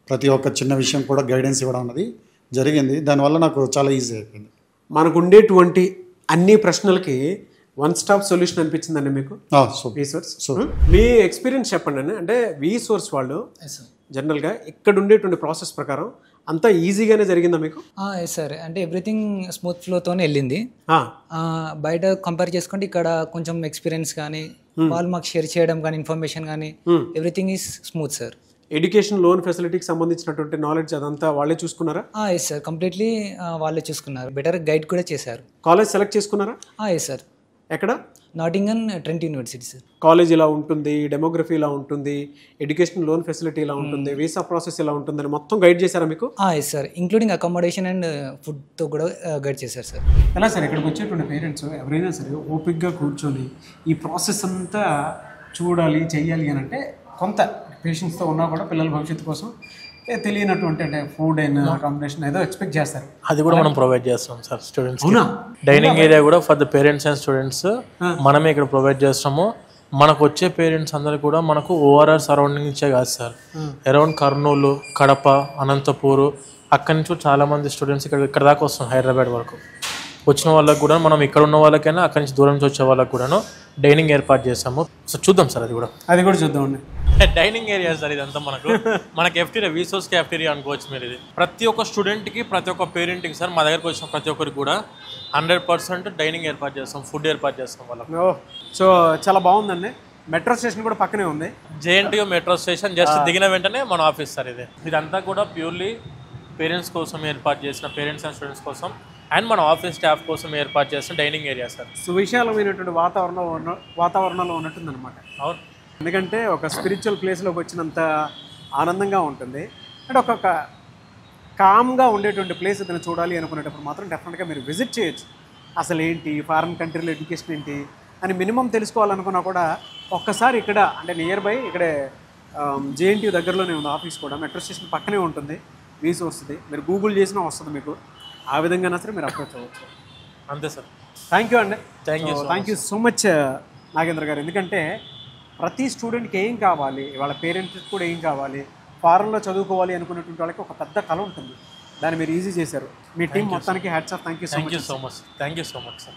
ప్రతి ఒక్క చిన్న విషయం కూడా గైడెన్స్ ఇవ్వడం అనేది జరిగింది. దానివల్ల నాకు చాలా ఈజీ అయిపోయింది. మనకు ఉండేటువంటి అన్ని ప్రశ్నలకి వన్ స్టాప్ సొల్యూషన్ అనిపించిందండి మీకు వీసోర్స్? మీ ఎక్స్పీరియన్స్ చెప్పండి అండి. అంటే వీసోర్స్ వాళ్ళు జనరల్గా ఇక్కడ ఉండేటువంటి ప్రాసెస్ ప్రకారం అంతా ఈజీగానే జరిగిందా మీకు? ఎస్ సార్, అంటే ఎవ్రీథింగ్ స్మూత్ ఫ్లోతోనే వెళ్ళింది. బయట కంపేర్ చేసుకుంటే ఇక్కడ కొంచెం ఎక్స్పీరియన్స్ కానీ వాళ్ళు మాకు షేర్ చేయడం కానీ ఇన్ఫర్మేషన్ కానీ everything is smooth sir. Education loan ఫెసిలిటీకి సంబంధించినటువంటి నాలెడ్జ్ అదంతా వాళ్ళే చూసుకున్నారా? ఎస్ సార్, కంప్లీట్లీ వాళ్ళే చూసుకున్నారు. బెటర్ గైడ్ కూడా చేశారు. కాలేజ్ సెలెక్ట్ చేసుకున్నారా? Yes sir. ఎక్కడ? Nottingham Trent University sir. College ఇలా ఉంటుంది, డెమోగ్రఫీ ఇలా ఉంటుంది, ఎడ్యుకేషన్ లోన్ ఫెసిలిటీ ఇలా ఉంటుంది, వీసా ప్రాసెస్ ఇలా ఉంటుందని మొత్తం గైడ్ చేశారా మీకు? Yes sir, including accommodation and ఫుడ్తో కూడా గైడ్ చేశారు సార్. ఎలా సార్ ఇక్కడికి వచ్చేటువంటి పేరెంట్స్ ఎవరైనా సరే ఓపిక్గా కూర్చొని ఈ ప్రాసెస్ అంతా చూడాలి, చెయ్యాలి అని అంటే కొంత పేషెన్స్తో ఉన్నా కూడా పిల్లల భవిష్యత్తు కోసం తెలియనటువంటి అంటే ఫుడ్ అండ్ అకామిడేషన్ ఏదో ఎక్స్పెక్ట్ చేస్తారు. అది కూడా మనం ప్రొవైడ్ చేస్తాం సార్ స్టూడెంట్స్. డైనింగ్ ఏరియా కూడా for the parents and students మనమే ఇక్కడ ప్రొవైడ్ చేస్తాము. మనకు వచ్చే పేరెంట్స్ అందరు కూడా మనకు ఓఆర్ఆర్ సరౌండింగ్సే కాదు సార్, అరౌండ్ కర్నూలు, కడప, అనంతపూర్ అక్కడి నుంచి చాలా మంది స్టూడెంట్స్ ఇక్కడ దాకా వస్తాం. హైదరాబాద్ వరకు వచ్చిన వాళ్ళకి కూడా మనం ఇక్కడ ఉన్న వాళ్ళకైనా అక్కడి నుంచి దూరం నుంచి వచ్చే వాళ్ళకి కూడాను డైనింగ్ ఏర్పాటు చేస్తాము. సో చూద్దాం సార్, అది కూడా చూద్దామండి. డైనింగ్ ఏరియా సార్ ఇదంతా మనకి ఎఫ్టీరియా, వీసోర్స్ క్యాఫ్టీరియా అనుకోవచ్చు మీరు. ఇది ప్రతి ఒక్క స్టూడెంట్కి, ప్రతి ఒక్క పేరెంట్కి సార్ మా దగ్గరకు వచ్చిన ప్రతి ఒక్కరికి కూడా 100% డైనింగ్ ఏర్పాటు చేస్తాం, ఫుడ్ ఏర్పాటు చేస్తాం వాళ్ళకి. సో చాలా బాగుందండి. మెట్రో స్టేషన్ కూడా పక్కనే ఉంది. జేఎన్టీయూ మెట్రో స్టేషన్ జస్ట్ దిగిన వెంటనే మన ఆఫీస్ సార్ ఇది. ఇదంతా కూడా ప్యూర్లీ పేరెంట్స్ కోసం ఏర్పాటు చేసిన, పేరెంట్స్ అండ్ స్టూడెంట్స్ కోసం అండ్ మన ఆఫీస్ స్టాఫ్ కోసం ఏర్పాటు చేసిన డైనింగ్ ఏరియా సార్. సువిశాలమైనటువంటి వాతావరణంలో ఉన్నట్టుందన్నమాట. అవును, ఎందుకంటే ఒక స్పిరిచువల్ ప్లేస్లోకి వచ్చినంత ఆనందంగా ఉంటుంది. అంటే ఒక కామ్గా ఉండేటువంటి ప్లేస్ ఏదైనా చూడాలి అనుకునేటప్పుడు మాత్రం డెఫినెట్గా మీరు విజిట్ చేయొచ్చు. అసలు ఏంటి ఫారెన్ కంట్రీలో ఎడ్యుకేషన్ ఏంటి అని మినిమం తెలుసుకోవాలనుకున్నా కూడా ఒక్కసారి ఇక్కడ అంటే నియర్ బై ఇక్కడే జేఎన్టీయూ దగ్గరలోనే ఉంది ఆఫీస్ కూడా. మెట్రో స్టేషన్ పక్కనే ఉంటుంది, వీసీ వస్తుంది. మీరు గూగుల్ చేసినా వస్తుంది మీకు. ఆ విధంగా సరే మీరు అప్రోచ్ అవ్వచ్చు. అంతే సార్. థ్యాంక్ యూ అండి. Thank you so much Nagendra గారు. ఎందుకంటే ప్రతి స్టూడెంట్కి ఏం కావాలి, వాళ్ళ పేరెంట్స్కి కూడా ఏం కావాలి, ఫారెన్లో చదువుకోవాలి అనుకునేటువంటి వాళ్ళకి ఒక పెద్ద కళ ఉంటుంది. దాన్ని మీరు ఈజీ చేశారు. మీ టీం మొత్తానికి hats off. Thank you so much. Thank you so much sir.